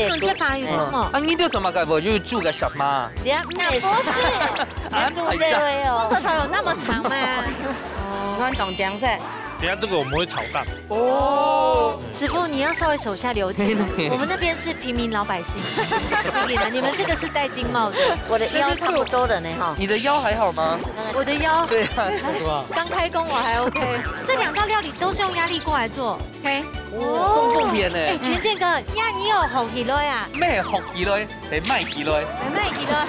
用这法语讲哦。啊，你就怎么个不就住个什么？那不是，安排长，我舌头有那么长吗？你看总讲噻。等下这个我们会炒蛋。哦，师傅你要稍微手下留情，我们那边是平民老百姓，你们这个是戴金帽的，我的腰差不多的呢哈。你的腰还好吗？我的腰，对啊，刚开工我还 OK。这2道料理都是用压力锅来做 ，OK？ 哦，动片呢？哎，权健哥，你有红起来呀？咩学起来，系卖起来。卖起来。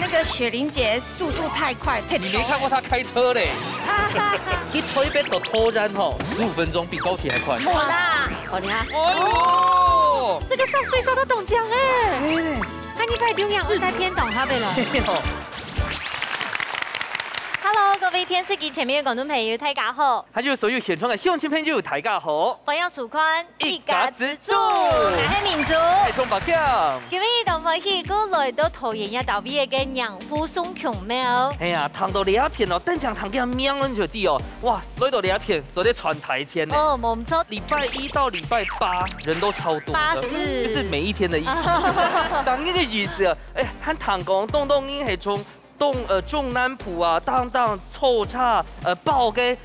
那个雪玲姐速度太快，你没看过她开车嘞？一推北到拖山吼，15分钟比高铁还快。我啦，哦你看，哎呦，这个上岁数都懂讲哎。看你快丢养，我在偏懂他呗了。Hello， 各位电視機前面嘅觀眾朋友，大家好。還有所有現場嘅鄉親朋友，大家好。朋友數寬，一家之主，我係民族。係中白強。今日同歡喜哥來到桃園一道邊嘅楊府送窮廟。哎呀，糖到兩片哦，等陣糖嘅명은就啲哦，哇，來到兩片，昨天傳台前呢。哦，冇錯。禮拜1到禮拜8人都超多的，就是每一天的意思。當那個意思，哎，和糖講東東應係從。中南埔啊，當臭茶，爆嘅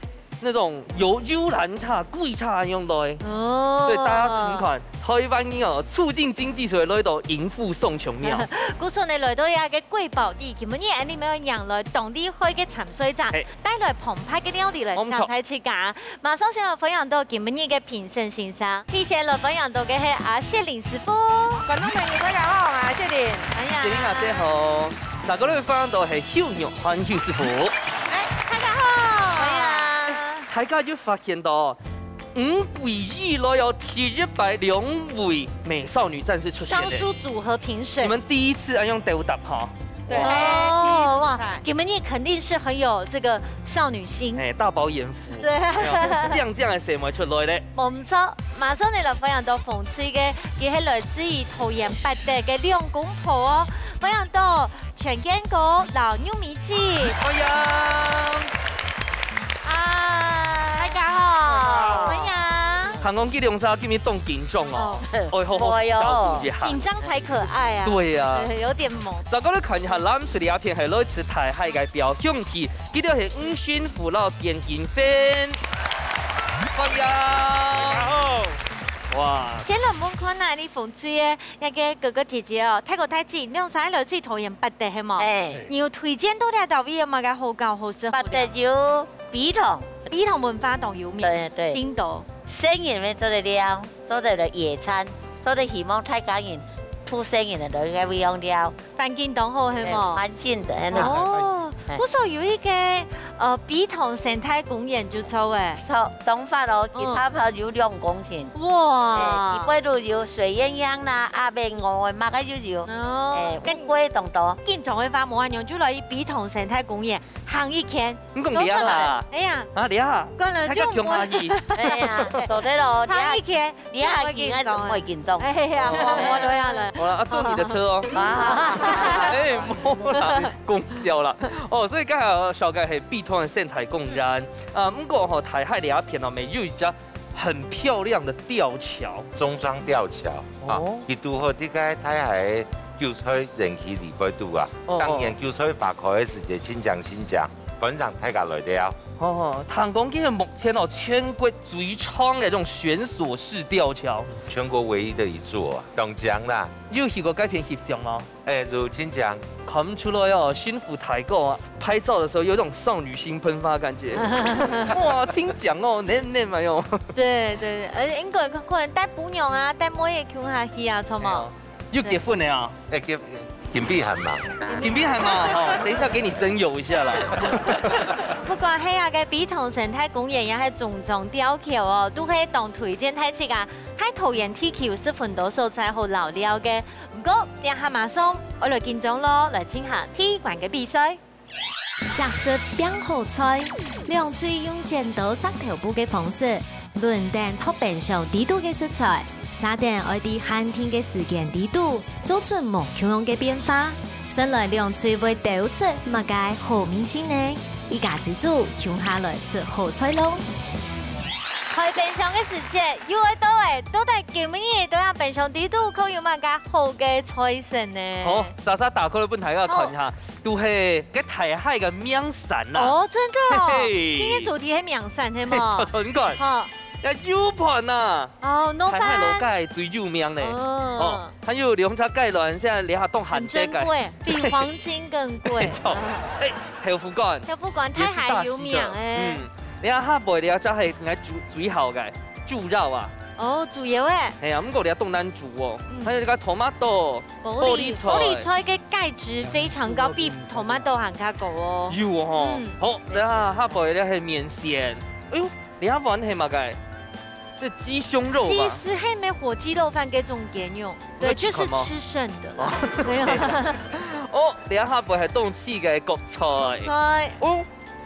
那種有幽蘭茶、貴茶用來，所以大家同款台灣人哦，促進經濟所以來到迎富送窮廟。古時你來到一個貴寶地，咁樣嘢你咪人來當地開嘅沉水站，帶來澎湃嘅料理嚟上台設架。馬上先來分享到咁樣嘅評審先生，以前來分享到嘅係阿謝玲師傅。觀眾朋友大家好，我係謝玲。哎呀，謝玲阿姐好。嗱，嗰度分享到係曉玉歡曉師傅。大家好。哎呀，大家要發現到5季以來有702位美少女戰士出現。雙輸組合評審。你們第一次用豆答哈？對。哦，哇，你們也肯定是很有這個少女心。哎，大飽眼福。對。這樣嘅事咪出來咧？冇錯，馬上你就分享到馮翠嘅，佢係來自於桃園八德嘅兩公婆哦，分享到。全健哥老牛米記，哎呀，大家好，歡迎。韓國機動車今日動緊張哦，哎，好好照顧一下，緊張才可愛啊。對呀，有點猛。大家都看一下藍色的一片係來自台海嘅標響旗，佢哋係五線輔老電影片。歡迎。大家好。哇！前兩門看啊，你馮翠嘅一個哥哥姐姐哦，泰國太子，你用啥來自桃園八德係冇？你要推薦到啲到位嘛嘅好教好食。八德有筆筒文化堂有名，對，青島。生人咪做得了，做得了野餐，做得希望大家人出生人嘅都應該會用了。環境當好係冇？環境的很好。哦，我所有一個筆筒生態公園就做誒。東法咯，其他派有2公頃。哇！一般都有水鴛鴦啦、阿明鵝乜嘅都有。哦。烏龜當多。建廠嘅話冇人用，就來筆筒生態公園行一圈。你講厲害啦！哎呀，啊厲害！過來就強阿姨。哎呀，做得咯。行一圈，你係見係唔會見中。哎呀，我都要了。好了，坐你的車哦。哎，冇啦，公交啦。哦，所以剛才小概係筆筒嘅生態公園。不過吼台海兩片哦，咪有一家很漂亮的吊橋，中莊吊橋啊，佢拄好啲個台海救災人氣200度啊，當然救災發開嘅時節，新疆，本上大家來了。哦，唐公街目前哦全國最長嘅這種懸索式吊橋，全國唯一的一座，東江啦。有去過該片翕相嗎？哎，如新疆。看不出來哦，幸福台購啊，拍照的時候有一種少女心噴發感覺。哇，聽講哦，你咪用。對，而且應該可能帶姑娘啊，帶妹嘅囧下去啊，錯冇？要結婚了啊？哎，金碧還嘛？金碧還嘛？哦，等一下給你徵友一下啦。不過喺下嘅筆筒生態公園也係種吊橋哦，都可以當推薦睇次噶。喺桃園鐵橋是很多所在好留料嘅。唔過，等下馬上我來見咗咯，來聽下鐵環嘅比賽。特色變好菜，兩嘴用剪刀塞頭部嘅方式，輪蛋托變上地度嘅食材，撒點愛啲寒天嘅時間地度，做出無窮樣嘅變化。先來兩嘴會抖出乜嘅好明星呢？一家之主，搶下來出好菜咯。去平常嘅時節，要去到誒，到底今日到下平常地都可以有乜嘅好嘅菜色呢？好，莎莎打開本睇下看下，都係嘅台海嘅名產啦。哦，真的哦，今天主題係名產係嘛？錯錯講。好。有 U 盤啊！哦，台海老街最有名咧。哦，還有涼茶芥蘭，現在連下凍韓姐芥，比黃金更貴。沒錯。誒，豆腐乾，豆腐乾台海有名誒。你下下輩你要真係愛最好嘅豬肉啊！哦，豬油誒。係啊，唔過你要凍蛋豬哦。還有呢個 tomato 玻璃菜嘅鈣質非常高，比 tomato 還加高哦。有哦。好，你下下輩你係麵線。哎呦，你下飯係乜嘅？這雞胸肉吧，雞絲黑莓火雞肉飯給種給用，對，就是吃剩的啦。沒有。哦，你下下輩係凍刺嘅國菜。菜。哦，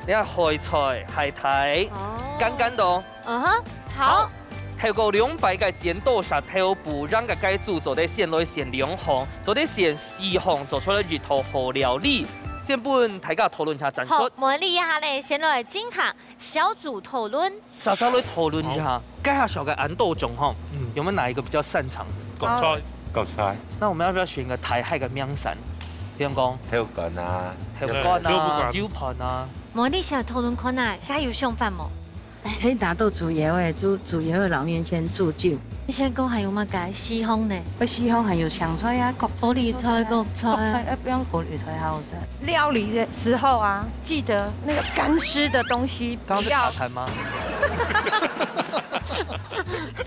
你下海菜、海苔。哦。簡簡檔。嗯哼，好。透過兩百個煎豆沙豆腐，讓個雞煮做啲鮮內鮮兩行，做啲鮮四行，做出嚟魚頭好料理。先本大家討論下戰術。好，模擬一下咧，先來進行小組討論。稍稍來討論一下，介紹小嘅安豆種哈，有沒有哪一個比較擅長？國菜，國菜。那我們要不要選個台海嘅名產？比如講豆乾啊，豆乾啊，油盤啊。模擬下討論看啊，加有上飯冇？喺打到煮嘢嘅，煮嘢嘅老面先煮酒。你先講還有乜嘅西烘呢？西烘還有香菜啊，玻璃菜、國菜，不用玻璃菜好食。料理的時候啊，記得那個乾濕的東西不要。剛剛是打開嗎？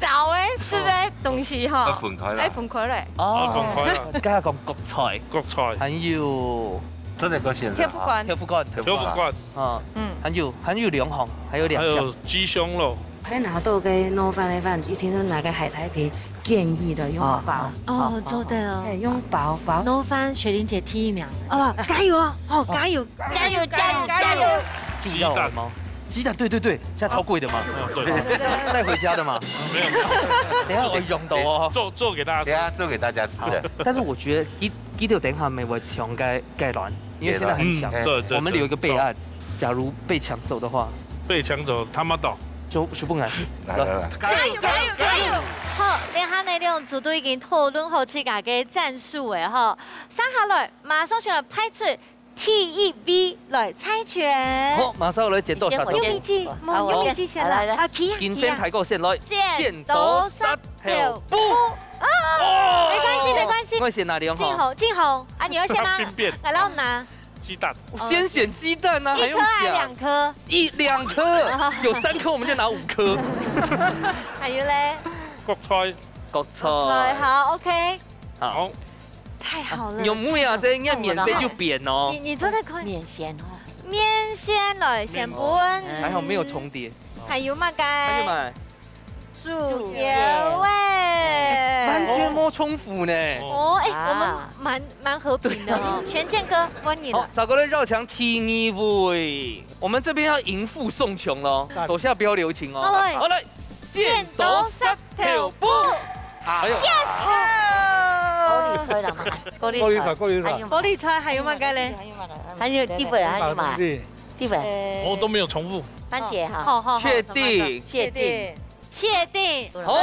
找誒，是不是東西哈？要分開啦。要分開嘞。哦，分開啦。而家講國菜，國菜，還有真係個選擇。豆腐乾，豆腐乾，豆腐乾，啊，還有兩行，還有兩項。還有雞胸肉。喺拿到嘅糯飯嘅飯，一聽到那個海苔皮，建議的用薄。哦，做對了。用薄。糯飯雪玲姐第一名。哦，加油啊！好，加油！加油！加油！加油！雞蛋嗎？雞蛋，對，現在超貴的嘛。對。帶回家的嘛。沒有。等下我用到哦。做給大家吃。等下做給大家吃的。但是我覺得雞條等下沒會搶蓋亂，因為現在很香。對。我們留一個備案，假如被搶走的話。被搶走，他媽倒。就不難。來，加油！好，你下你兩組都已經討論好自家嘅戰術誒，哈，生下來馬上就來派出 TEV 來猜拳。好，馬上來剪刀石頭布。用筆記，用筆記先來。啊，見分睇個先來。剪刀石頭布。啊，沒關係。我選哪兩號？靜紅。啊，你要先嗎？來，讓我拿。雞蛋，先選雞蛋啊，還用想？兩顆，有3顆我們就拿5顆。還有咧？國菜，好 ，OK。好，太好了。有木呀，這應該免費就扁哦。你真的可以。麵線哦。麵線來先搬。還好沒有重疊。還有乜嘅？還有買。豬油哎，完全冇重複呢。哦，哎，我們蠻和平的哦。全健哥，關你了。好，找個人繞牆聽一位。我們這邊要迎富送窮咯，手下不要留情哦。好來，剪刀石頭布。還有 yes。玻璃菜啦嘛，玻璃菜還有乜嘅咧？還有地粉，還有嘛？地粉。我都沒有重複。番茄哈。好，確定。好，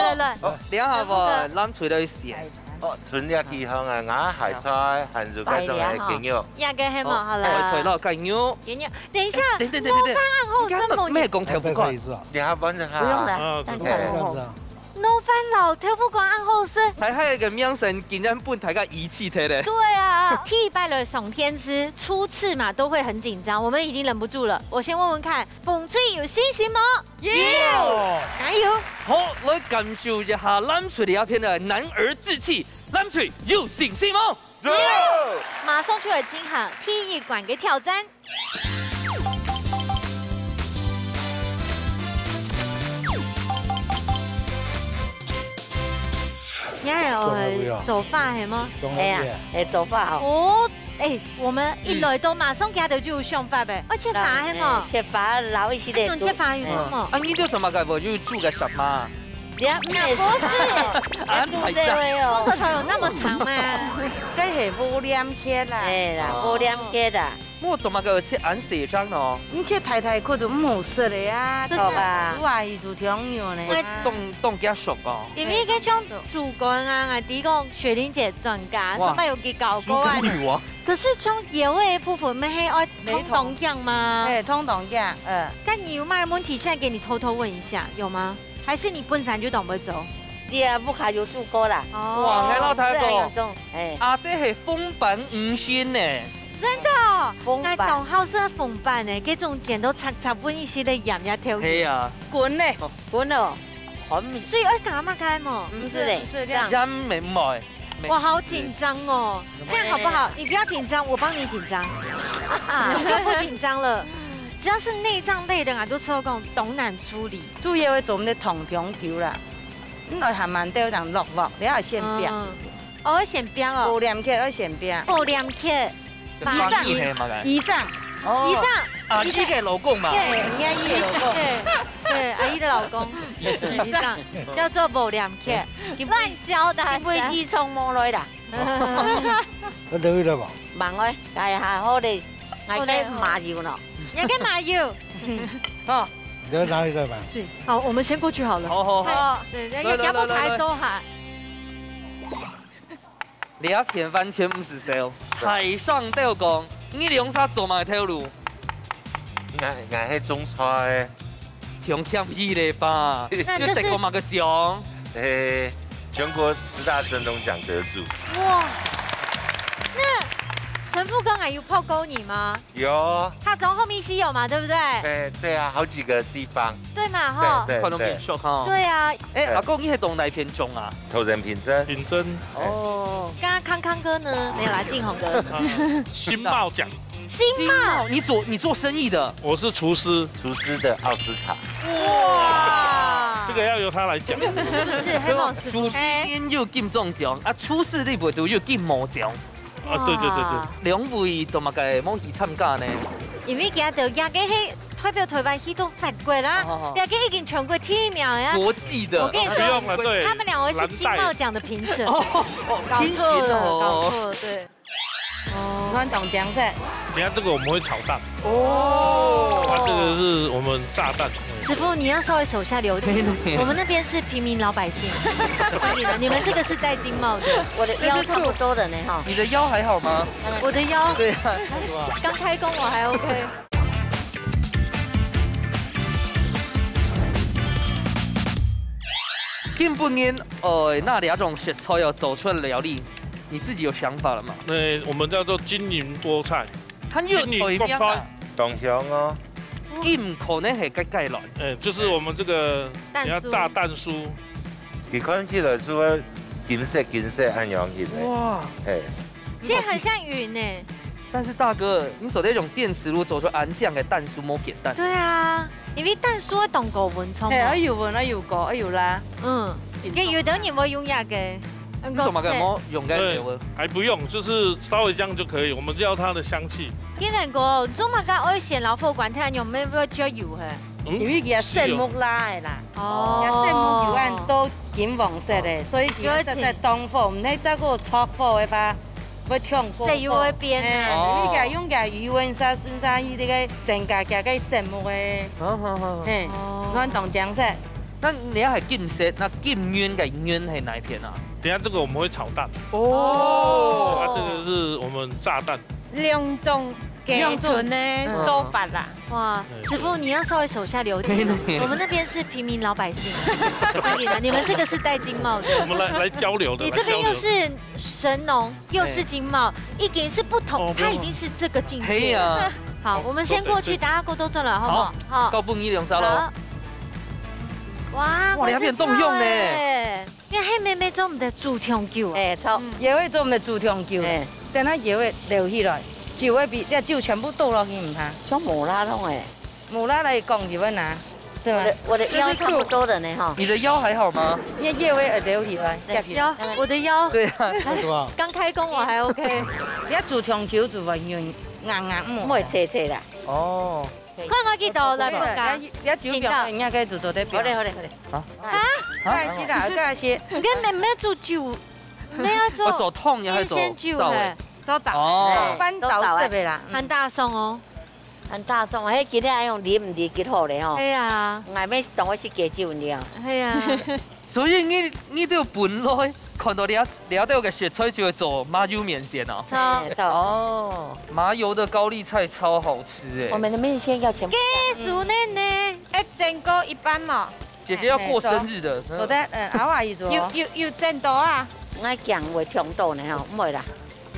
兩下喎，攬出嚟試。哦，春日地方啊，亞海菜，韓族嗰種嘅雞肉。亞嘅係冇好啦。海菜咯，雞肉。等一下，糯飯暗號什麼？咩講豆腐乾？你下幫一下。不用啦，等下。糯飯老豆腐乾暗號是。台海嘅名聲竟然搬大家儀器睇咧。對啊，替拜了上天師，初次嘛都會很緊張，我們已經忍不住了。我先問問看，風吹有信心嗎？有，加油！好，來感受一下攬水的一片的男兒志氣，攬水有信心嗎？有！馬上就來進行體育館嘅挑戰。你係我做法係嗎？係啊，做法好。哦，我們一來到馬上家就有想法唄。我切法係嗎？切法老一些的。用切法有什麼？啊，你叫什麼？我就煮個什麼？不是，安排炸。我舌頭有那麼長嗎？這係無黏切啦。係啦，無黏切啦。我做乜個切眼蛇章咯？你切太太可就冇色的呀，好吧？你話伊做調料呢？凍加熟哦。因為嗰種主管啊，我哋講雪玲姐專家，什麼有幾搞過啊？可是從油嘅部分，咪係愛通凍醬嗎？對，通凍醬。但你有咩問題？現在給你偷偷問一下，有嗎？還是你本身就懂唔走？對啊，不下有煮過啦。哇，我老太講，啊，這係風板五鮮呢。真的，我懂好食風板呢，嗰種剪到擦擦半一些的鹽也調。係啊，滾呢？滾哦，所以愛咁嘛開嘛？不是嘞，是這樣。真明白。我好緊張哦，這樣好不好？你不要緊張，我幫你緊張，你就不緊張了。只要是內臟類的啊，都做講懂難處理。主要係做唔啲糖漿球啦，咁我鹹慢啲人落鑊，你係先邊？我先邊哦。無廉客我先邊。無廉客。姨丈。姨丈。阿姨嘅老公嘛。對，阿姨嘅老公。對，阿姨的老公。姨丈叫做無廉客，亂教的。唔會意衝摸來啦。我到呢度嘛。忙開，係係我哋嗌雞麻油咯。你跟麻油。好。你要哪裡在買？好，我們先過去好了。好。對，要不排走下。你一片完全唔是笑，海上釣工，你用啥做埋條路？我係種菜，挺欠意的吧？那就是得過嘛個獎？全國10大神農獎得主。哇！那陳富剛有泡勾你嗎？有。他從後面西有嘛，對不對？對啊，好幾個地方。對嘛，哈。對。看到變熟哈。對啊。阿公，你係懂哪片種啊？頭人品真。品真。哦。剛剛康康哥呢？沒有啦，靖宏哥。新茂獎。新茂，你做生意的？我是廚師的奧斯卡。哇！這個要由他來講。是不是？黑王師傅。主編要金中獎，啊，廚師你袂做要金毛獎。啊，對。兩位做乜嘅冇去參加呢？因為佢哋廿幾係代表台灣去到法國啦，廿幾已經全國第1名呀。國際的。我跟你說，他們兩位是金茂獎的評審。搞錯了，對。我懂醬色。等下這個我們會炒蛋。哦。啊，這個是我們炸蛋。師傅，你要稍微手下留情，我們那邊是平民老百姓。你們這個是戴金帽的。我的腰差不多的呢哈。你的腰還好嗎？我的腰。對啊。剛開工我還 OK。今半年，那兩種食材要走出來料理，你自己有想法了嗎？我們叫做金銀菠菜。它有菜邊啊？東鄉哦。金可能係介軟。就是我們這個你要炸蛋酥。佢看起來說金色咁樣嘅。哇！其實很像雲呢。但是大哥，你做這種電磁爐做出安這樣嘅蛋酥冇扁蛋。對啊，因為蛋酥凍過雲沖。係，要雲，要過，要辣。嗯，你有等你冇用藥嘅。做乜嘅冇用嘅料啊？還不用，就是稍微這樣就可以。我們要它的香氣。因為個做乜嘅愛先老火管睇用咩要加油嘅？因為佢係聖木拉嘅啦。哦。聖木油案都金黃色嘅，所以佢實在當火，唔係走個炒火嘅話。會燙過，石油會變啊！因為用嘅魚雲沙、酸沙依啲嘅增加嘅嘅聖木嘅，我懂醬色。那你要係金色，那金圓嘅圓係哪一片啊？等下這個我們會炒蛋。哦。啊，這個是我們炸蛋。兩種給準呢都發啦。哇，師傅你要稍微手下留情，我們那邊是平民老百姓。你們這個是戴金帽的。我們來交流的。你這邊又是神農，又是金帽，一點是不同，它已經是這個境界。好，我們先過去，大家過多轉了，好不好？好，高半2兩招咯。哇，你還變動用呢？你喺妹妹做唔得煮香酒，錯，也會做唔得煮香酒，等它也會留起來，酒會比啲酒全部倒落去唔怕。像無辣通誒，無辣嚟講就會拿，是嗎？我的腰差不多的呢哈。你的腰還好嗎？你腰會留起來，腰，我的腰。對啊。剛開工我還 OK。你一煮香酒就會硬唔會斜斜啦。哦。看我幾度來不㗎？一煮表，人家可以做得表。好嘞。啊？蓋先啦，蓋先。跟妹妹煮酒，沒有做。我做湯也係做酒。周早哦，班早色的啦，很大宋哦，很大宋，迄今日爱用啉唔啉几好咧吼。系啊，外面当我是加酒了。系啊，所以你都本來看到了到個雪菜就會做麻油麵線哦。錯哦，麻油的高麗菜超好吃哎。我們的麵線要全部。雞薯奶奶，整個一般嘛。姐姐要過生日的。做得阿華要做。要整到啊！我醬會強到呢吼，唔會啦。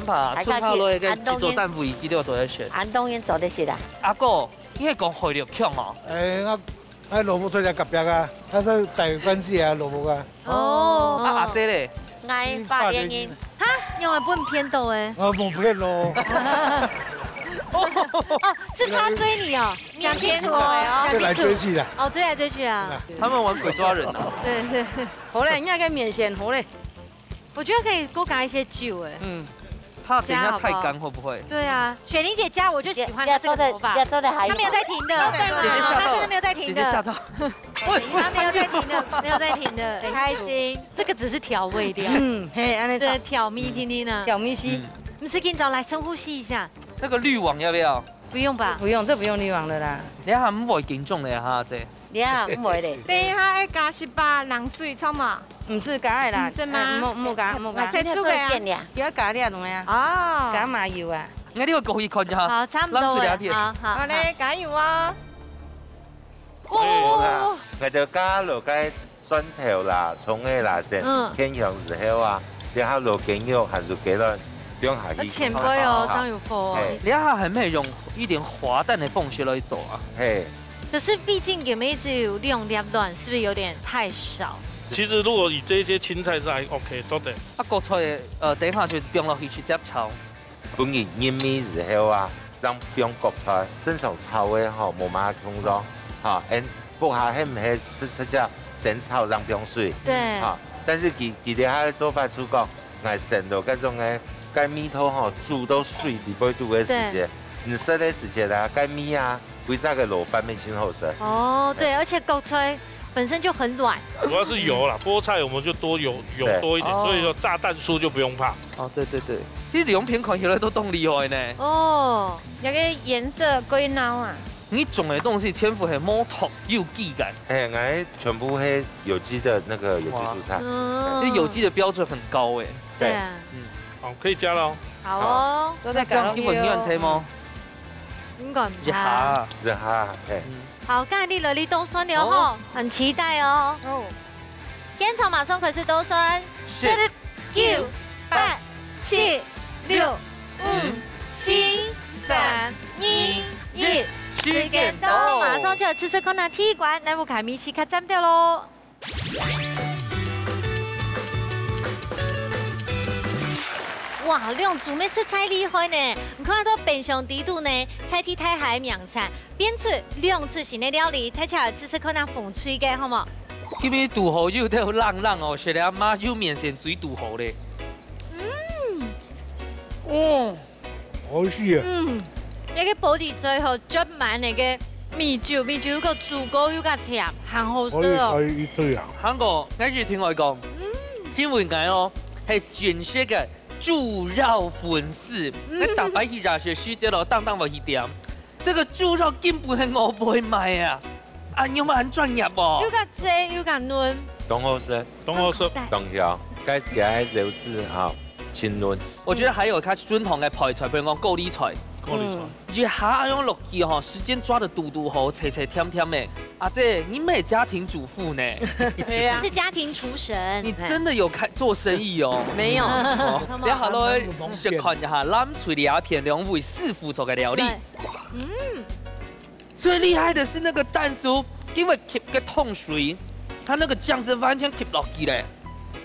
唔怕，春泡類嘅製作蛋腐伊都要做得選。安東英做得是啦。阿哥，你係講會力強哦？我蘿蔔出嚟夾壁啊，他說大關係啊，蘿蔔啊。哦。阿姐咧？愛八點音。哈，用的不偏抖哎。冇偏咯。哦，是他追你哦，講清楚哦。追來追去的。哦，追來追去啊。他們玩鬼抓人啊。對對。好嘞，你那個麵線好嘞。我覺得可以多加一些酒哎。嗯。怕等一下太乾會不會？對啊，雪玲姐加我就喜歡她這個頭髮，她沒有在停的，她真的沒有在停的，姐姐嚇到，她沒有在停的，沒有在停的，很開心。這個只是調味料，嘿，安尼對，調蜜聽聽呢，調蜜西。我們是今早來深呼吸一下。那個濾網要不要？不用吧？不用，這不用濾網的啦。你下唔會緊張咧哈姐？你下唔會咧？等一下要加18冷水沖嘛？唔是加的啦，是嗎？冇加。再煮嘅啊？要加啲啊，同啊。哦。加麻油啊。我呢個故意看下。好，差唔多啦。好咧，加油啊！哦。我就加落cái蒜頭啦、蔥的啦先，偏香之後啊，然後落雞肉還是雞卵，用下去。前輩哦，張有福。你下還沒用一點滑蛋的鳳雪來做啊？嘿。可是畢竟你們一直有用兩段，是不是有點太少？其實如果以這些青菜是還 OK，都得。啊，國菜等一下就放落去直接炒。本嚟醃味之後啊，讓用國菜正常炒嘅吼，冇乜空咗，嚇，不下係唔係直接先炒讓用水？對。嚇，但是佢哋喺做法出講，係成到嗰種嘅雞米頭吼煮到水裡邊度嘅時間，你食嘅時間啦，雞米啊。為這個蘿蔔麵先好食哦，對，而且國菜本身就很軟，主要是油啦，菠菜我們就多油多一點，所以說炸蛋酥就不用怕。哦，對對對，啲兩片看起來都凍厲害呢。哦，有個顏色鬼孬啊！你種嘅東西全部係冇糖有機感。哎，我全部係有機的那個有機蔬菜，啲有機的標準很高哎。對啊，好，可以加了哦。好哦，都在搞。英文你有聽嗎？應該唔一下，好，剛才你落嚟凍酸了吼，很期待哦。天朝馬上可是凍酸，10、9、8、7、6、5、4、3、2、1，時間到，馬上就要吃困難體館，來部開米奇卡站掉咯。哇，兩組咩色彩厲害呢？唔看到平常地度呢，菜體太海名產，變出兩出新的料理，睇起來吃可能風吹嘅，好冇？今日杜河又都冷冷哦，食了麻油麵線水杜河咧。好食啊！一個保底最後捽滿那個米酒有個豬骨有個甜，很好食哦。一堆啊！韓國，我是聽我講，因為我哦係全色嘅。豬肉粉絲，你大白去熱血時節咯，當落去點。這個豬肉根本係我唔會買啊！啊，有冇很專業哦？有個脆，有個嫩。東好食，東好食，東條，該加肉質哈，清嫩。我覺得還有較傳統嘅配菜，譬如講高麗菜。熱下用落去吼，時間抓得嘟好，脆脆甜甜的。阿姐，你唔係家庭主婦呢？對啊，是家庭廚神。你真的有做生意哦？沒有。你下來試看一下南翠利亞片兩位師傅做嘅料理。最厲害的是那個蛋酥，因為吸個湯水，它那個醬汁完全吸落去咧。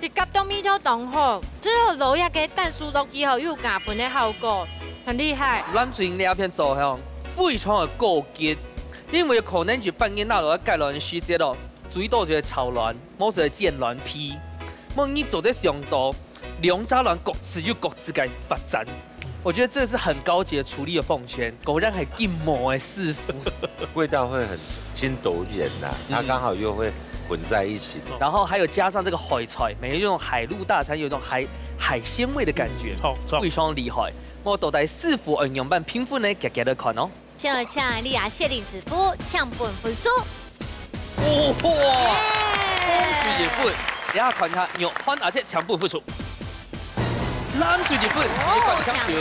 你夾到米就當好，之後落一個蛋酥落去後，有加分的效果。很厲害，南翠利亞片做向非常的高級，因為可能就半夜那落介亂時節咯，最多就係炒卵，冇就係煎卵皮。莫你做得上多，兩家人各自有各自嘅發展。我覺得這是很高級的處理的奉獻，果然係建模嘅師傅，味道會很輕柔軟呐，它剛好又會混在一起。然后还有加上这个海菜，每一种海陆大餐有一种海鲜味的感觉，非常厉害。我到底师傅运用版拼分呢，给的看哦。现在请你啊，谢令师傅抢本分数。哇！恭喜日本，你下看下肉看阿姐抢本分数。蓝水日本，你看抢球。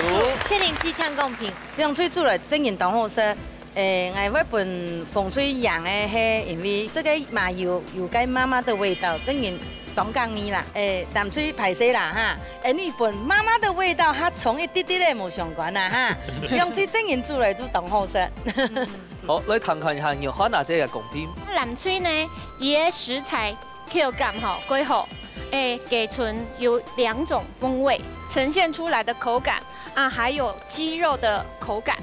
谢令机抢公平。用水煮来整形同好说，我要本风水养的迄，因为这个嘛有跟妈妈的味道，整形东港米啦，淡水排泄啦哈，日本妈妈的味道，它从一滴滴的无相关啦哈，用水整形煮来煮同好说。好，来看看一下肉看阿姐嘅公平。南水呢，伊的食材口感好，归好。给纯有2种风味呈现出来的口感啊，还有鸡肉的口感，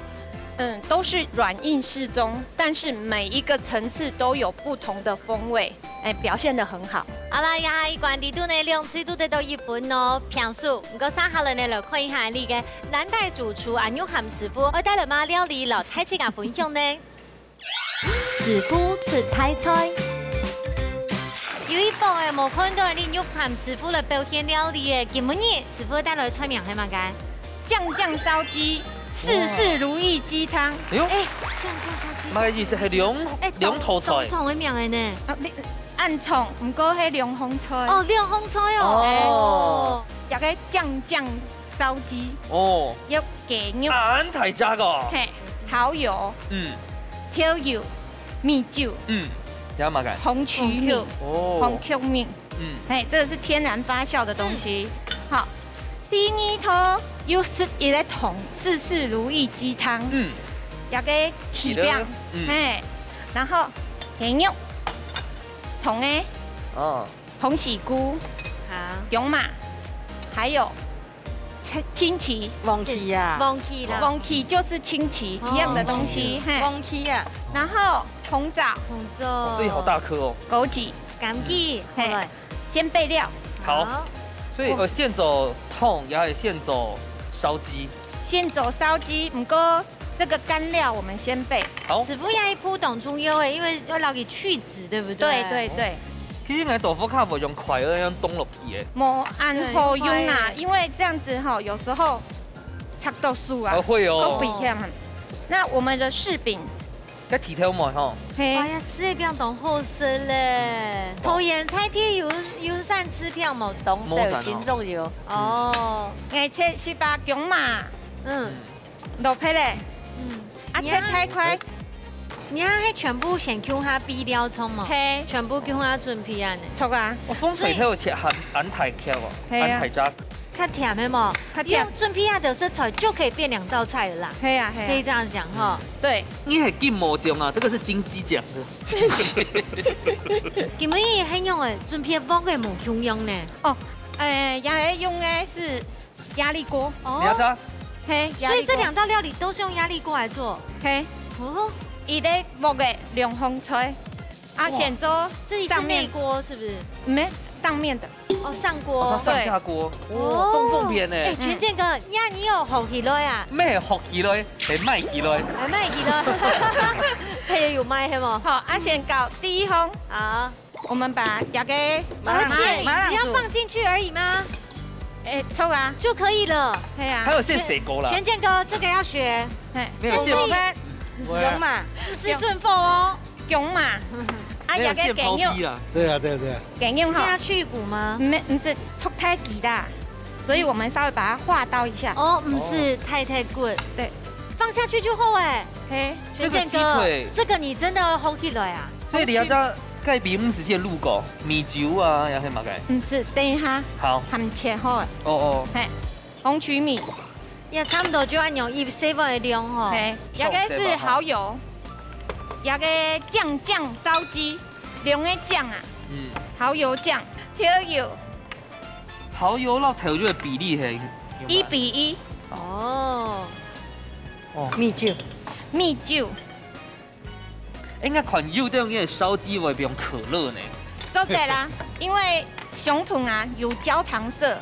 都是软硬适中，但是每一个层次都有不同的风味，表现得很好。好啦，下一关地度呢，两水都得到1分哦，评数。不过三下来呢，来看一下你嘅南代主厨安永涵师傅，我带了嘛料理老太去甲分享呢。师傅出台菜。有一部嘅无看到你玉涵师傅来表现料理嘅，今日师傅带来菜名系嘛嘅？酱烧鸡，事如意鸡汤。哎呦，酱烧鸡。唔係意思係兩套菜。同嘅名嘅呢？暗葱，唔過係涼紅菜。哦，涼紅菜哦。有個醬燒雞。哦。要雞肉。眼睇揸個。係，蠔油。調油，米酒。有嘛嘅？紅曲米。哦。紅曲米。這個是天然發酵的東西。好，第二套又是一個桶事如意雞湯。有個起餅。然後雞肉。同誒，紅喜菇，勇馬，還有青芪，黃芪呀，黃芪就是青芪一樣的東西，黃芪呀，然後紅棗，這好大顆哦，枸杞，枸杞，對，先備料，好，所以先走湯，也係先走燒雞，先走燒雞，不過這個乾料我們先備。好，師傅要一鋪董豬油誒，因為要留給去籽，對不對？對。其實我豆腐卡不用快樂，用凍落去誒。冇按好用啊，因為這樣子哈，有時候擦到樹啊。會哦。那我們的柿餅，該提條嘛哈。哎呀，柿餅懂好食咧，頭鹽菜貼油散吃票冇懂色，金種油。哦，我切是把薑嘛，落皮咧。切太快，你看，迄全部先用下備料蔥嘛，全部用下準備啊呢。錯啊！我風水頭有切安太橋哦，安太渣。較甜的嘛，用準備下的食材就可以變2道菜了啦。可以這樣講哈。對，你係金毛醬啊，這個是金雞醬的。金毛也很用誒，準備放嘅冇用呢。哦，也用嘅是壓力鍋。哦。所以這2道料理都是用壓力鍋來做。哦，伊咧木嘅涼紅菜，選擇自己是內鍋是不是？沒，上面的。哦，上鍋。上下鍋。哦，東風邊誒。權健哥，呀，你有學起來啊？咩學起來？係賣起來。係賣起來。係有賣係嗎？好，先搞第一烘。好，我們把牙給而且只要放進去而已嗎？抽啊就可以了。對啊，還有現水果啦。權健哥，這個要學。沒有薑嘛，不是順風哦。薑嘛，有個雞肉。對啊。雞肉哈。是要去骨嗎？不是脫胎雞的，所以我們稍微把它劃刀一下。哦，不是太骨。對，放下去就好哎。這個雞腿，這個你真的好起來啊。所以你要知蓋比唔是些路過米酒啊，也係嘛嘅。唔是，等一下。好。含切好誒。哦。紅曲米。也差不多就按用1/7的量吼。有個是蠔油，有個醬燒雞，用嘅醬啊。蠔油醬，調油。蠔油落調油嘅比例係1:1。哦。米酒。應該款油都用嘅燒雞會用可樂呢。說對啦，因為熊豚啊有焦糖色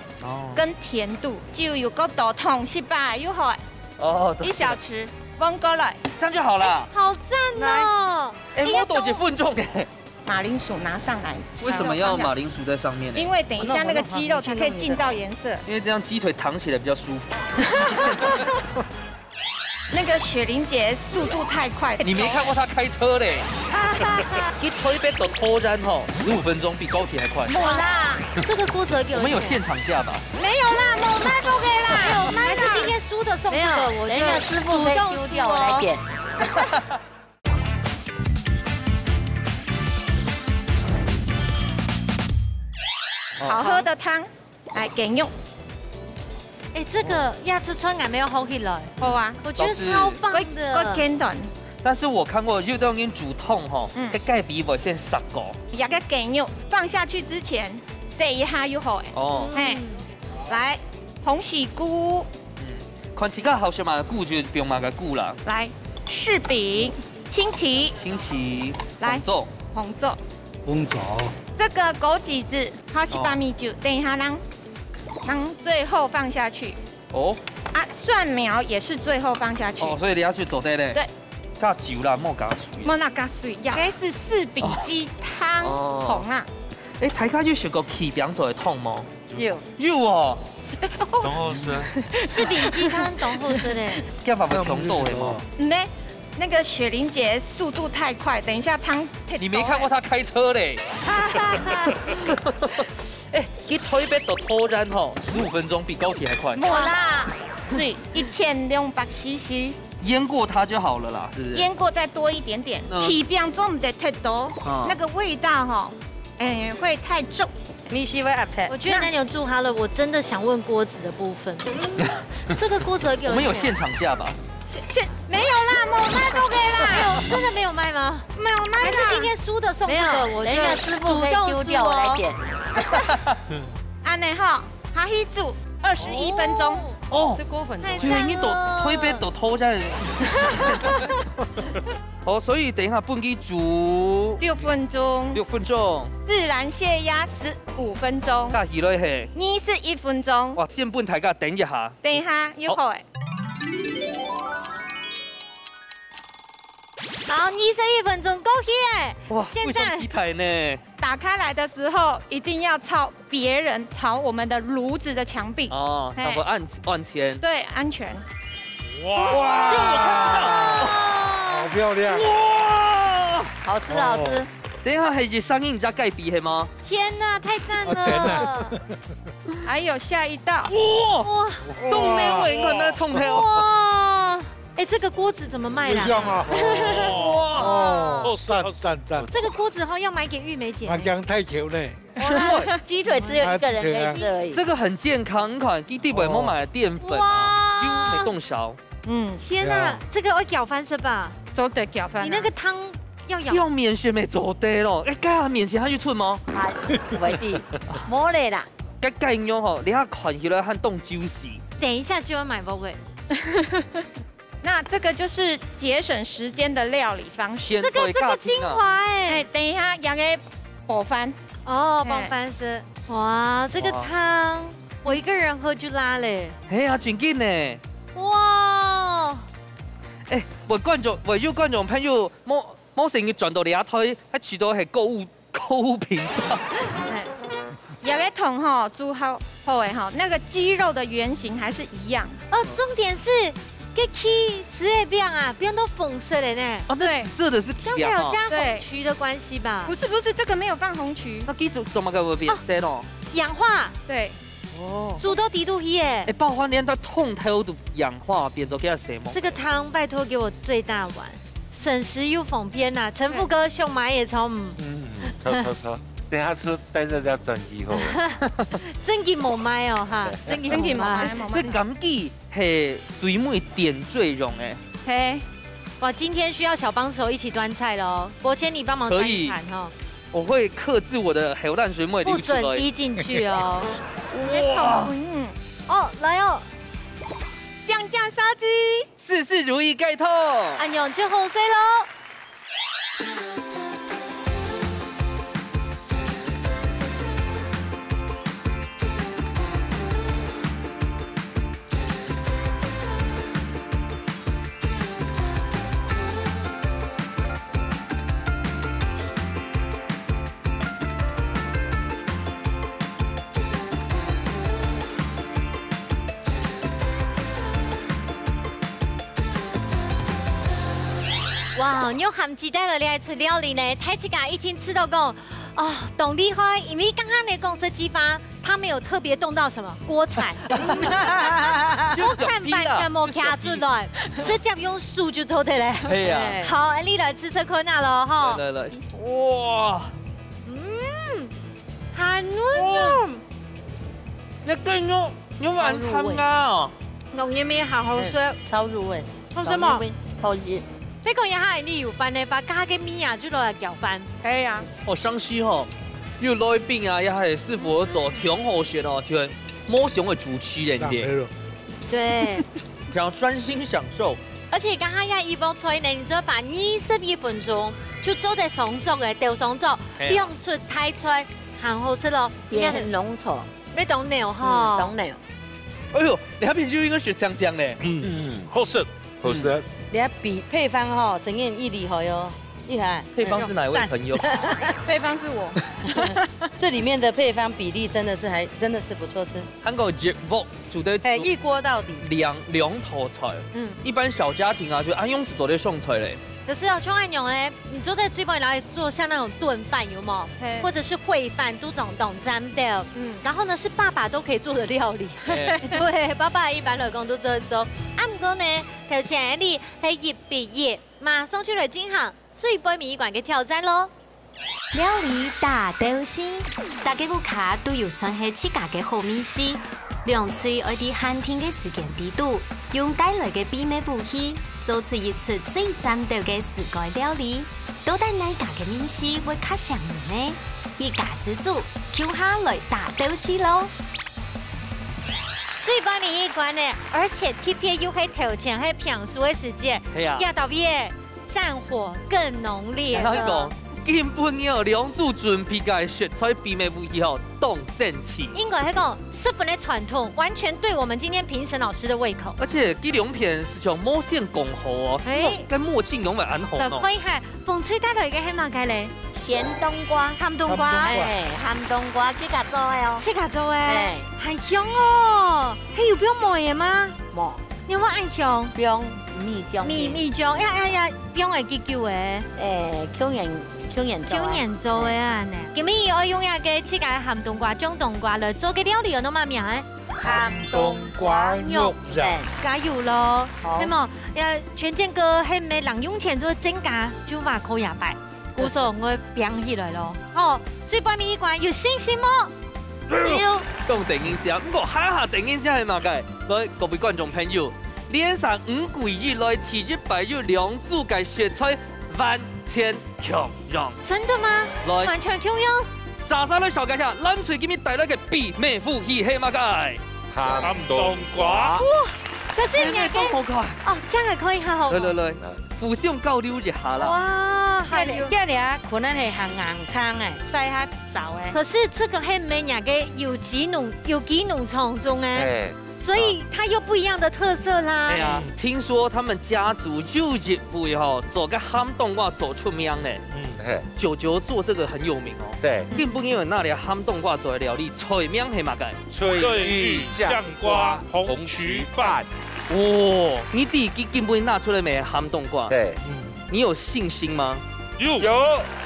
跟甜度，就有個多桶是吧？又好，1小匙放過來，這樣就好了。好讚哦！我多幾分鐘嘅。马铃薯拿上来。为什么要马铃薯在上面呢？因为等一下那个鸡肉才可以进到颜色。因为这样鸡腿躺起来比较舒服。那个雪玲姐速度太快，你没看过她开车嘞？一推杯的拖燃吼，15分钟比高铁还快。猛啦！这个锅子给我们有现场价吧？没有啦，猛卖不给啦，还是今天输的送这个，我等一下师傅可以丢掉，我来点。好喝的汤，来给用。哎，这个压出川感没有好起来，好啊，我觉得超棒的。简单。但是我看过，就当跟煮汤吼，个盖比会先10个。也个给用，放下去之前洗一下就好哎。哦。哎，来红喜菇。看起个好些嘛，菇就不用嘛个菇啦。来柿饼、青奇。青奇。来红枣。红枣。这个枸杞子、好西巴米酒，等一下让最后放下去。哦。啊，蒜苗也是最后放下去。哦，所以你要去做对嘞。对。加酒啦，莫加水。莫那加水，应该是柿饼鸡汤红啊。哎，大家有食过柿饼做的汤吗？有哦。董后生。柿饼鸡汤董后生嘞。这样把它红豆的吗？没。那个雪玲姐速度太快，等一下汤。你没看过她开车嘞？哎，一推杯的拖燃吼，15分钟比高铁还快。没啦，水1200cc。腌过它就好了啦，是不是？腌过再多一点点，皮饼中的太多，那个味道哈，会太重。我觉得那牛住哈了，我真的想问锅子的部分。这个锅子给我们有现场价吧？没有啦，没卖不给啦。真的没有卖吗？没有卖，还是今天输的送这个？我觉得师傅可以丢掉，我来点。安内哈，哈希煮21分钟。哦，是锅粉，居然你都推杯都偷在。哦，所以等一下半鸡煮6分钟，6分钟，自然泄压15分钟，加鱼类嘿，21分钟。哇，先半台个等一下，等一下，有好诶。好，21分钟，够耶！哇，现在几台呢？打开来的时候，一定要朝我们的炉子的墙壁哦，差不多往前，对，安全。哇！我看到，好漂亮！哇，好吃好吃。等一下还是上映加盖比黑吗？天哪，太赞了！还有下一道，哇！冻内尾可能冲头。哇！哎，这个锅子怎么卖啦？哇！赞！这个锅子哈要买给玉梅姐。麻将太球呢。鸡腿只有1个人可以吃而已。这个很健康款，地尾莫买的淀粉啊，没冻小。天哪，这个要搅翻是吧？做对搅翻。你那个汤要面线没做对咯？哎，盖下面线还要出吗？为地，冇嘞啦。盖样吼，你下看起来和冻酒死。等一下就要买不会。那这个就是节省时间的料理方式。这个精华哎，等一下要给爆翻哦，爆翻是哇，这个汤我一个人喝就拉嘞。哎呀，真紧呢！哇！哎，为咗觀眾朋友，冇成日轉到你阿推，喺處到係購物頻道。有個桶哈煮好誒哈，那個雞肉的原型還是一樣。重點是。cái key 紫叶饼啊，饼都粉色的呢。哦，对，色的是刚才有加红曲的关系吧？不是，这个没有放红曲。那 key 怎么个变色咯？氧化。对。哦。煮到底肚皮耶。哎，爆花连它痛头都氧化变做给它色吗？这个汤拜托给我最大碗，省时又方便呐。陈富哥熊买也超超。等下出帶咗隻蒸雞好。蒸雞冇賣哦哈，蒸雞冇賣。所以枸杞係水妹點綴容誒。嘿，哇，今天需要小幫手一起端菜咯。伯謙你幫忙端一盤哦。我會克制我的海蛋水妹，不准滴進去哦。哇！哦，來哦，醬燒雞，事事如意蓋痛。安用去後生咯。哇，用咸鸡蛋来出料理呢，太起家一听知道讲，哦，懂厉害，因为刚刚那公司激发，他没有特别动到什么锅铲，锅铲完全没卡出来，直接用手就做的嘞。係啊。好，你來吃吃看下咯，哈。來，哇，好嫩。你雞肉有軟湯噶，濃嘢味好好食，超入味。好什麼？好熱。你講一下你有飯呢，把加嘅米啊，就攞嚟攪飯。可以啊。哦，湘西吼，有來賓啊，也係師傅做挺好食哦，就摸熊的主持人的。對。想要專心享受。而且剛剛一煲菜呢，你只要把21分鐘就做得鬆熟嘅豆鬆熟，用出太菜，很好食咯。也很濃稠。你懂牛哈？懂牛。哎呦，你那邊就應該是香香的。好食，好食。你要比配方哈，整件一厲害哦，厲害。配方是哪位朋友？配方是我。这里面的配方比例真的是不錯吃。韓國熱鍋煮的，一鍋到底。兩頭菜。一般小家庭啊，就安用是做的餸菜嘞。可是哦，像安用哎，你做在最幫拿來做像那種燉飯有冇？或者是燴飯都總懂沾的。然後呢，是爸爸都可以做的料理。對，爸爸一般來講都做得做。啊，唔過呢，頭前你係一畢業，馬上就來進行水杯麵館嘅挑戰咯。料理大豆絲，大家個卡都要算係自家嘅好美食。兩嘴愛啲限定嘅時間地度，用帶來嘅秘密武器，做出一出最讚到嘅世界料理。到底哪家嘅面試會較上面呢？一家之主，叫下來大豆絲咯。水杯麵館呢，而且特別又係頭前係平數嘅時間，亞導業戰火更濃烈了。根本有兩組準備嘅食材秘密武器後，動神奇。應該係講10分的傳統，完全對我們今天評審老師的胃口。而且這兩片是從毛線講好哦，跟默契永遠安好哦。可以係風吹帶來嘅係乜嘅咧？鹹冬瓜，鹹冬瓜，鹹冬瓜自家做嘅哦，自家做嘅，係香哦。係有不用磨嘅嗎？磨，你有冇按香？不用米漿，米漿，呀，不用係幾久嘅？Q 年做嘅啊，今日我用下嘅自家鹹冬瓜、種冬瓜來做嘅料理有乜嘢名咧？鹹冬瓜肉仁，加油咯，係冇？全健哥係咪人用錢做增加就話扣廿八，故所我變起來咯。哦，水杯麵館有信心嗎？有。講電影聲，我下電影聲係乜嘅？來，各位觀眾朋友，連上5個月來提一擺有兩組嘅食材。完全強用，真的嗎？來，完全強用。莎莎來小介紹，咱隨今日帶來嘅秘密武器係乜嘅？鹹冬瓜。哇！可是你都好快。哦，這樣係可以好。來，互相交流一下啦。哇，係。今日啊，可能係行硬撐誒，細下手誒。可是這個係咩嘢嘅？有機農場中誒。所以它又不一樣的特色啦。哎呀，聽說他們家族有一位哈做個鹹冬瓜做出名呢。舅舅做這個很有名哦。對。根本因為那裡鹹冬瓜做的料理，出名係乜嘅？翠玉醬瓜紅麴飯。哦，你第一根本拿出來沒？鹹冬瓜。對。你有信心嗎？有。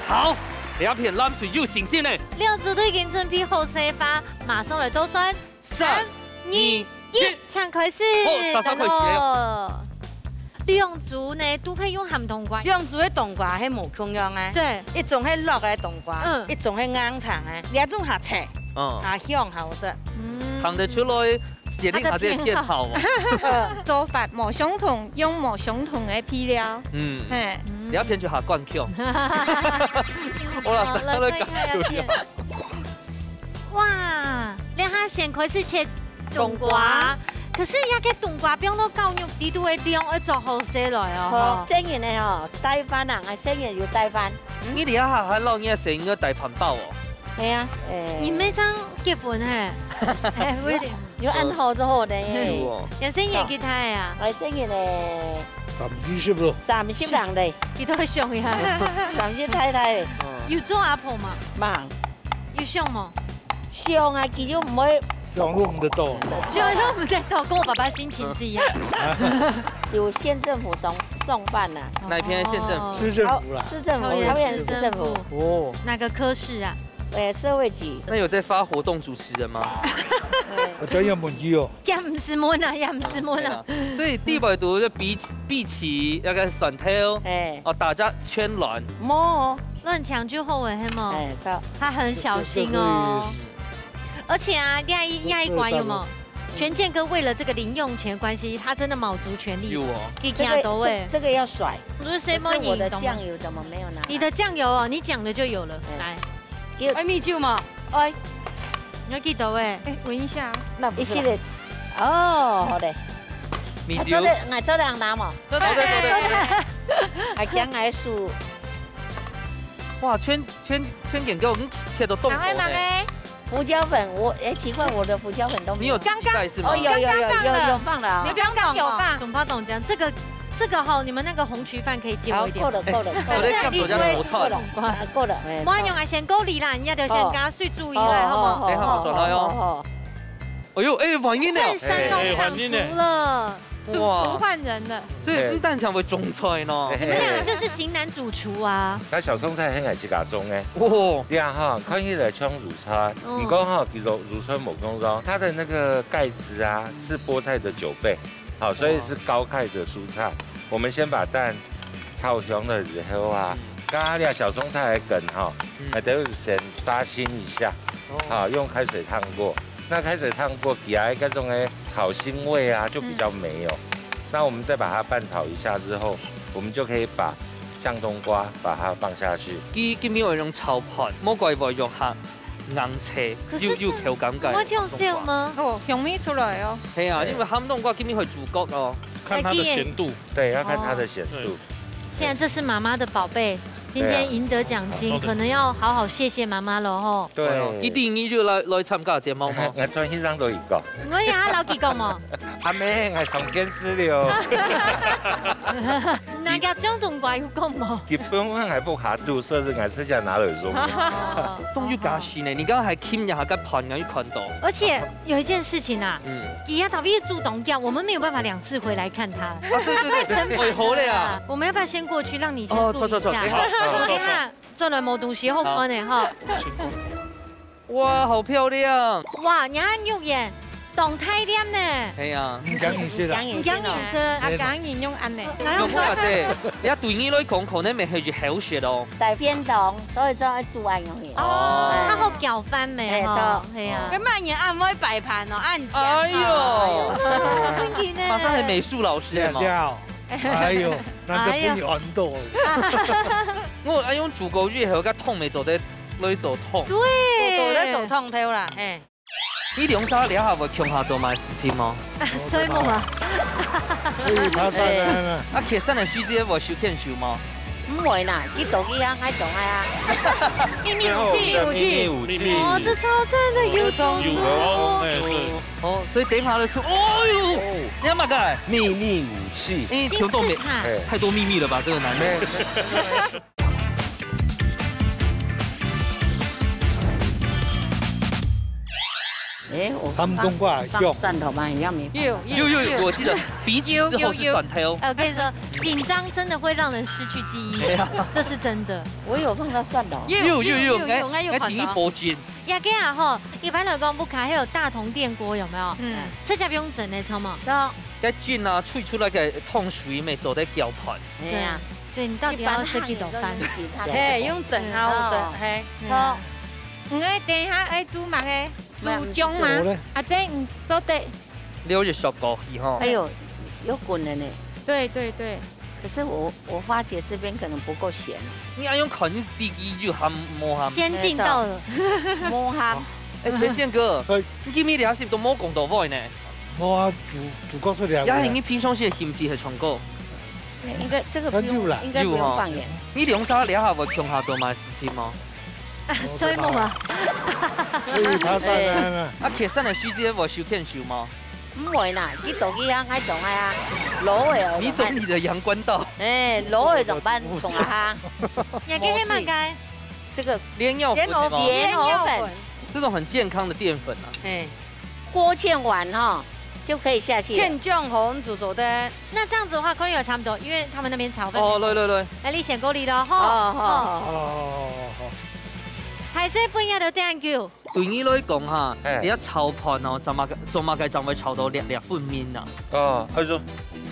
好，兩片攬出有信心呢。兩組隊競爭比好勢法，馬上來倒算3、2。搶開始，嚟咯！兩組呢都係用鹹冬瓜，兩組嘅冬瓜係冇共樣嘅，對，一種係綠嘅冬瓜，一種係硬長嘅，兩種下切，下香好食，看得出來，決定下這偏好。做法冇相同，用冇相同嘅配料，第一片就下灌橋。好啦，嚟加油！哇，你下先開始切。冬瓜，可是一個冬瓜變到夠肉啲都會變，要做好些來哦。蒸完咧哦，帶飯啊，我蒸完要帶飯。你哋下喺老嘢食應該帶飯包哦。係啊，你咩張結婚係？要按好之後咧。有生日幾太啊？我生日咧30咯。30人嚟。幾多上呀？30太太。要做阿婆嘛？忙。要上嘛？上啊，佢就唔會。上路唔得到，上路唔得到，跟我爸爸心情是一樣。就縣政府送办呐。哪一篇县政府？市政府啦。市政府，桃园市政府。哦。哪个科室啊？社会局。那有在发活动主持人吗？我叫杨文基哦。也唔是问啊，也唔是问啊。所以地摆图就比起那个选挑，哦，大家圈乱。乱抢就后悔黑吗？他很小心哦。而且啊，亚裔馆有没有？权健哥为了这个零用钱关系，他真的卯足全力。有哦。这个要甩。不是谁摸你？我的酱油怎么没有拿？你的酱油哦，你讲的就有了。来。爱米酒嘛？哎，你要记得哎，闻一下。那不是的。哦，好的。米酒。我做人拿嘛。对。还讲还数。哇，圈点给我们切都动了。胡椒粉，奇怪，我的胡椒粉都没有。你有刚刚是吗？哦，有放了。你刚刚有放。总怕懂讲这个哈，你们那个红曲饭可以借我一点。够了。我在你会够了。我用啊先够你啦，你要就先加水注意来，好不好？好，转来哦。哎呦，反应了。正山东长足了。哇，不换人了。所以蛋肠会种菜呢。你们两个就是型男主厨啊。那小松菜很爱去加中诶。哦。对啊哈，看起来像乳菜，你讲哈，其实乳菜某种中，它的那个钙质啊是菠菜的9倍。好，所以是高钙的蔬菜。我们先把蛋炒香了之后啊，加了小松菜的梗哈，都先杀青一下，好，用开水烫过。那开水烫过，底下那种的烤腥味啊就比较没有。那我们再把它拌炒一下之后，我们就可以把酱冬瓜把它放下去。今年我用炒盘，莫怪我用黑。硬切，又口感嘅。我这样笑吗？哦，香味出来哦。係啊，因為鹹冬瓜今年會主角哦，看它的鹹度。對，要看它的鹹度。現在這是媽媽的寶貝，今天贏得獎金，可能要好好謝謝媽媽咯吼。對，一定要來參加節目嗎？我專欣賞到一個。我也老幾個嘛。阿妹，我上電視了。那個醬冬瓜有講嗎？基本我係不下肚，所以我直接拿來做。冬菇加鮮呢，你剛剛還冚一下個盤，然後看到。而且有一件事情啊，吉亞特別住東京，我們沒有辦法2次回來看他。對，好嘞啊！我們要不要先過去，讓你先住一下？我等下轉來冇東西好看呢哈。哇，好漂亮！哇，你看肉眼。動態點呢？係啊，唔講顏色啦，唔講顏色，啊講形容安尼。咁我話啫，你對你來講可能未係住好食咯。大便凍，所以就要煮安容易。哦，它好攪翻未？係啊。咁慢嘢按會擺盤哦，按腳。哎呦，馬上係美術老師係嘛？哎呦，那個不要按到。我愛用煮狗肉後個湯未做得來做湯。對，做得做湯條啦，誒。你兩沙兩下會強下做埋事情嗎？所以冇啊。啊，其實係書姐會少見少嗎？唔會啦，你做幾樣還做啊？秘密武器。哦，這超讚的，有裝哦，所以等下嚟說，哦呦，你乜嘅？秘密武器。聽到沒？太多秘密了吧，這個男人。他们冬瓜放蒜头吗？要没？有，我记得鼻子之后是蒜头。我跟你說，緊張真的會讓人失去記憶，這是真的。我有放到蒜頭。有，我第一波煎。也給啊吼，一般來講不卡，還有大同電鍋有沒有？這家不用整的，知道嗎？個煎啊，吹出來嘅湯水咪做得攪盤。對啊，對你到底要食幾多飯？嘿，用整啊，我說嘿。好，我等下愛煮乜嘅？煮薑嗎？啊，這唔做得。溜就小高以後。哎呦，有滾了呢。對。可是我發覺這邊可能不夠鹹。你愛用烤，你第一就含摸含。先進到了。摸含。權健哥，你今日你係都冇講到位呢？我啊煮過出嚟。也係你平常時鹹是係重高。應該這個不用，應該不用放鹽。你兩沙兩下會強下做埋事情嗎？所以冇啊。啊，其實係書姐會少見少嗎？唔會啦，你做幾樣還做啊？攞嘅。你走你的陽關道。哎，攞嘅怎麼辦？送啊哈。也給黑麥雞。這個蓮藕粉蓮藕粉，這種很健康的澱粉啊。哎，鍋芡丸哈，就可以下去。片酱红煮煮的，那这样子的话，可以有差不多，因为他们那边炒饭。哦，来，来你先过嚟咯，吼。哦。係些半日就點叫？對你來講嚇，你一炒盤哦，做乜嘅就會炒到略寬面啊。哦，他說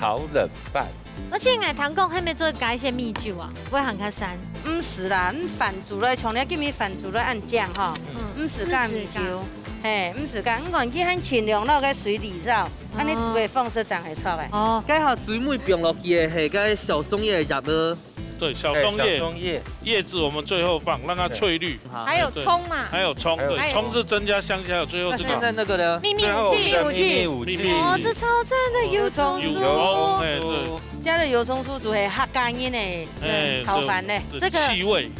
炒冷飯。而且我堂講係咪做加一些米酒啊？會很較酸。唔是啦，你飯煮咧，從你叫咪飯煮咧按醬吼，唔是加米酒。 嘿，唔是噶，我講佢很清涼落喺水裡頭，安尼會放色醬會出來。哦，家下水妹變落去嘅係個小松葉葉咯。對，小松葉，葉子我們最後放，讓它翠綠。還有蔥嘛？還有蔥，對，蔥是增加香氣，還有最後這個。現在那個呢？秘密武器。哦，這超讚的油蔥酥。加了油蔥酥就係客家人嘅炒飯咧。這個氣味。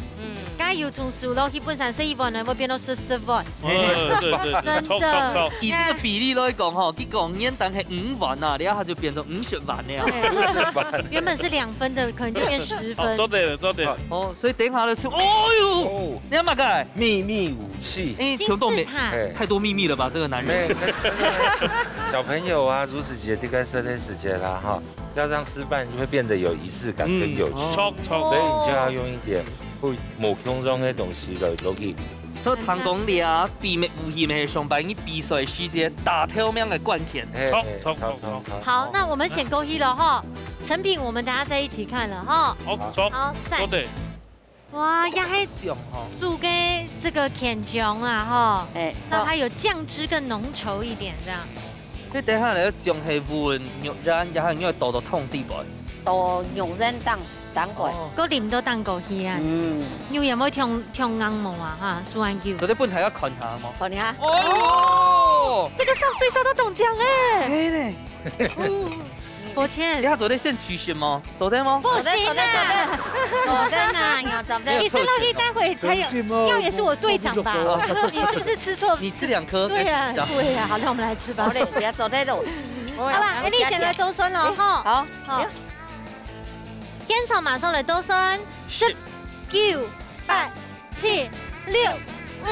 加油蔥酥咯，基本上是一碗呢會變到40碗。對，真的。以這個比例來講，哈，佢講煙當係5碗啊，然後它就變成50碗了。原本是2分的，可能就變10分。做對了，做對了。哦，所以等下就出，哦呦，你看嘛個秘密武器。聽懂沒？太多秘密了吧，這個男人。小朋友啊，如此節啲嘅設計時間啦，哈，要讓吃飯就會變得有儀式感跟有趣，所以你就要用一點。 會無腔中嘅東西來落去，所以唐公你啊，秘密武器咪上班，你比賽時間大挑命嘅關鍵。好，那我們先勾起了哈，成品我們大家在一起看了哈。好，再。哇，也係煮嘅這個甜醬啊哈，那它有醬汁更濃稠一點，這樣。所以等下嚟醬係換肉膻，也係因為倒到湯底來。倒肉膻蛋過，個黏到蛋過去啊！要有冇跳硬毛啊？哈，做完叫。做啲半係一群下冇？看下。哦，這個燒水燒到凍醬哎！可以嘞。抱歉。你下做啲先取先嗎？做得嗎？不行啊！做得嘛，要做得。你吃肉雞待會才有，要也是我隊長吧？你是不是吃錯？你吃2顆。對呀，對呀。好，那我們來吃吧。好嘞，不要做得肉。好啦，你現在都算了哈。好。 現場馬上嚟倒數，10、9、8、7、6、5、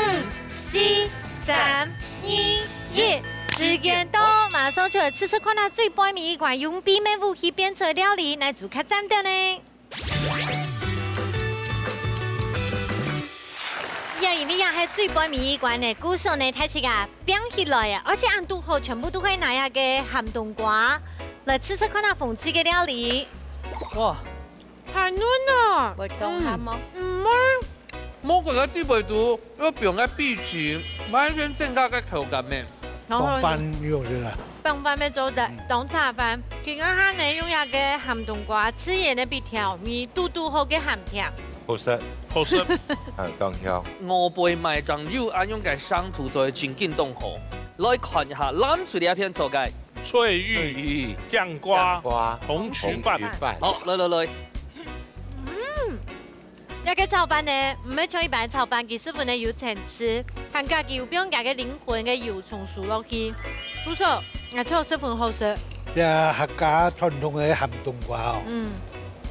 4、3、2、1，時間到，馬上就嚟試試看下最背面一款用秘密武器變出料理，來做客站的呢。因為也係最背面一款嘅故事呢，睇起來變起來啊，而且按度後全部都係那樣嘅鹹冬瓜，來試試看下風趣嘅料理。哇！ 太嫩啦，會凍鹹嗎？唔會，冇嗰個啲味道，一邊嘅必須完全正確嘅口感咩？凍飯用嘅啦，凍飯咩做的？凍茶飯，佢講下呢用下嘅鹹冬瓜，吃嘢呢比調味嘟嘟好嘅鹹甜。好食，好食，當挑。我背賣醬油，按用嘅生圖做全件凍好，來看一下攬住呢一片做嘅翠玉醬瓜紅麴飯。好，來。 一個炒飯呢，唔係像一般炒飯，其實本來有層次，但家己有變加嘅靈魂嘅油蔥酥落去，不錯，而且十分好食。呀，客家傳統嘅鹹冬瓜哦，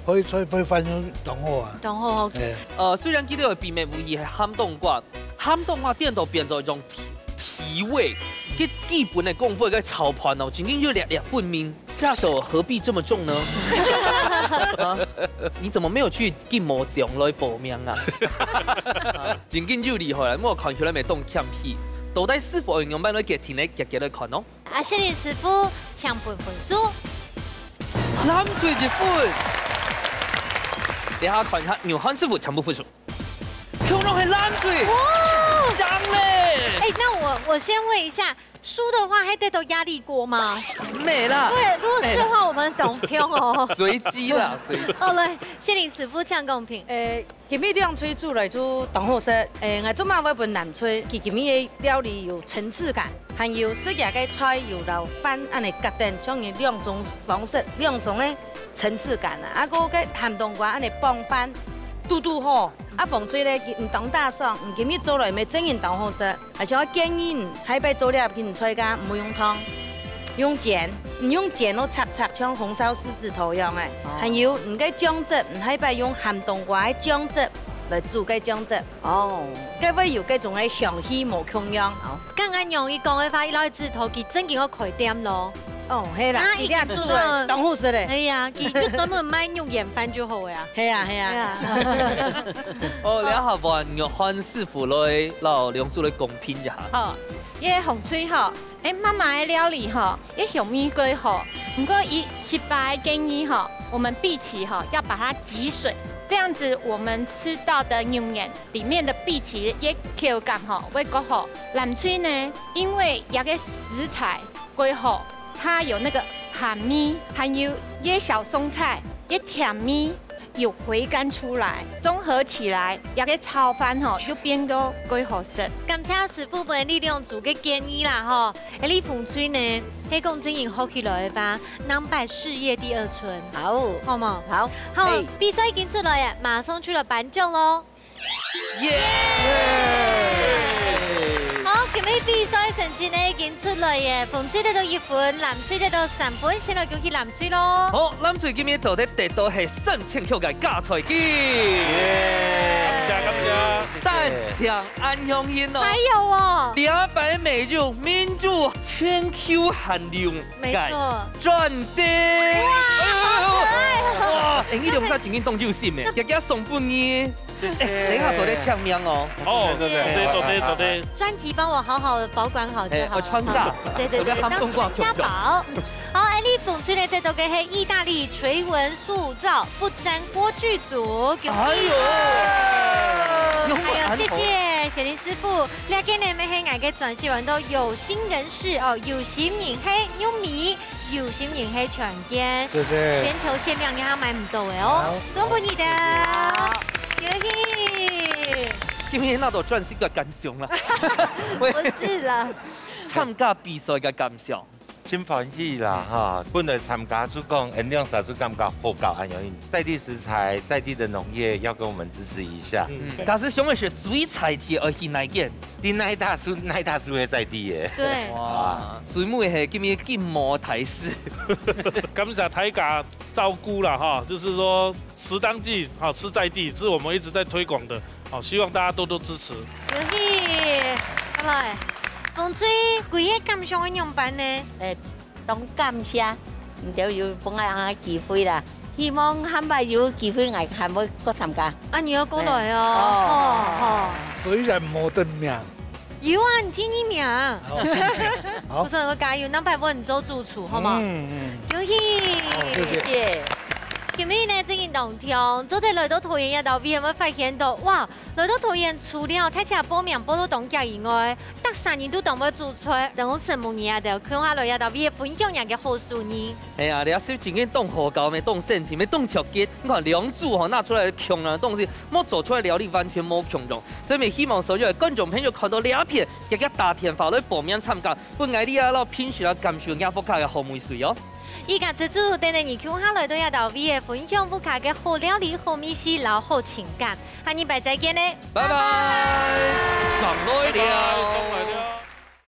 可以再配飯凍好啊，凍好好食。雖然佢哋嘅秘密武器係鹹冬瓜店度變做一種提味，佢基本嘅功夫嘅炒盤哦，僅僅就兩份面，下手何必這麼重呢？你怎麼沒有去見魔將來報名啊？僅僅就厲害啦，我看起來咪凍欠皮，到底師傅用咩嚟嘅天嚟嘅嚟看咯？阿謝林師傅搶半分數，攬住一份，等下看下牛漢師傅搶半分數，佢仲係攬住，哇，贏咧！哎，那我先問一下。 輸的話還得到壓力鍋嗎？沒啦。對，如果是的話，我們懂聽哦。隨機啦，隨機。好嘞，謝林師傅搶公平。今日兩炊煮來煮凍好食。我做嘛會本南炊，佢今日嘅料理有層次感，還有食嘢嘅菜有撈飯，安尼夾定，將佢兩種方式、兩種嘅層次感啊。啊，個嘅鹹冬瓜安尼拌飯，嘟嘟好。 啊，風吹咧，佢唔當大爽，唔今日做來咪整然當好食。而且我建議，喺邊做咧，佢唔吹噶，唔好用湯，用鹼，唔用鹼都擦擦，像紅燒獅子頭一樣嘅。還有唔該醬汁，唔喺邊用鹹冬瓜嘅醬汁來煮嘅醬汁。哦，該會有嗰種嘅香氣無窮樣。剛剛安用伊讲的话，伊老会指头，佢真正个开点咯。哦，係啦，而家做嚟當好食咧。係啊，佢就專門買用鹽飯就好呀。係啊，係啊。哦，兩下飯用韓師傅來老兩組來公拼一下。好，伊個紅炊吼，媽媽的料理吼，伊上面幾好，不過伊失敗建議吼，我們荸荠吼要把它擠水。 这样子，我们吃到的牛眼里面的荸荠也口感吼会更好。南炊呢，因为那个食材归好，它有那个鹹味，还有椰小松菜，也甜味，有回甘出来，综合起来，那个炒饭吼又变个归好食。感謝師傅們力量做嘅建議啦吼，你風吹呢，希講經營好起來吧，能擺事業第二春。好，好嗎？好，好，比賽已經出來呀，馬上去了頒獎咯。耶！好，今日比賽成績呢已經出來耶，風吹得到1分，南吹得到3分，先來恭喜南吹咯。好，南吹今日到底得到係3000塊嘅加菜機。感謝。蛋醬安香煙哦。還有哦，200美肉民主全 Q 含量鈣鑽石。哇！你兩個真緊動就心嘅，日日送半年。等下做啲唱名哦。哦，對。專輯幫我好好的保管好就好。我穿搭。對，當家寶。好，安利風吹呢得到嘅係意大利垂紋塑造不粘鍋劇組。哎呦！還有謝謝雪玲師傅，呢幾年咪係我嘅轉寫員都有心人士哦，有心人係優米，有心人係全件，全球限量你還買唔到嘅哦，送俾你的。今日那度鑽石嘅感想啦，不是啦，參加比賽嘅感想。真歡喜啦哈！本來參加出講，能量sản xuất感覺好高安樣，在地食材、在地的農業要跟我們支持一下。但是想嘅是水菜鐵而去哪件？你哪大叔係在地嘅？對。哇！水母係今日金毛台式。感謝大家照顧啦哈，就是說食當季，好吃在地，是我們一直在推廣的，好希望大家多多支持。恭喜，來。風吹幾個感想嘅樣辦呢？當感謝，唔就要幫我機會啦。希望下擺有機會，我還會過參加。啊，你要過來哦。雖然冇得名。有啊，你聽你名。好。不錯，我加油，能排我唔做主廚，好嗎？恭喜。謝謝。今日呢，正in當天，昨天來到桃園一道 V， 有冇發現到？哇，來到桃園除了睇下報名報到當家以外，得3年都當唔做出，然後什麼嘢都看下來一道 V 分享人嘅好事呢。哎呀，你要是真緊當河膏，咪當聖錢，咪當巧結，你看兩組吼拿出來強人嘅東西，冇做出來料理完全冇強用，所以咪希望所有嘅觀眾朋友看到呢一片，日日打電話來報名參加，本愛你啊老品選啊感受亞福卡嘅好美水哦。依家自助等你看下來到一道 V 分享福卡嘅好料理、好美食、然後好情感，下禮拜再見咧，拜拜，講多一點。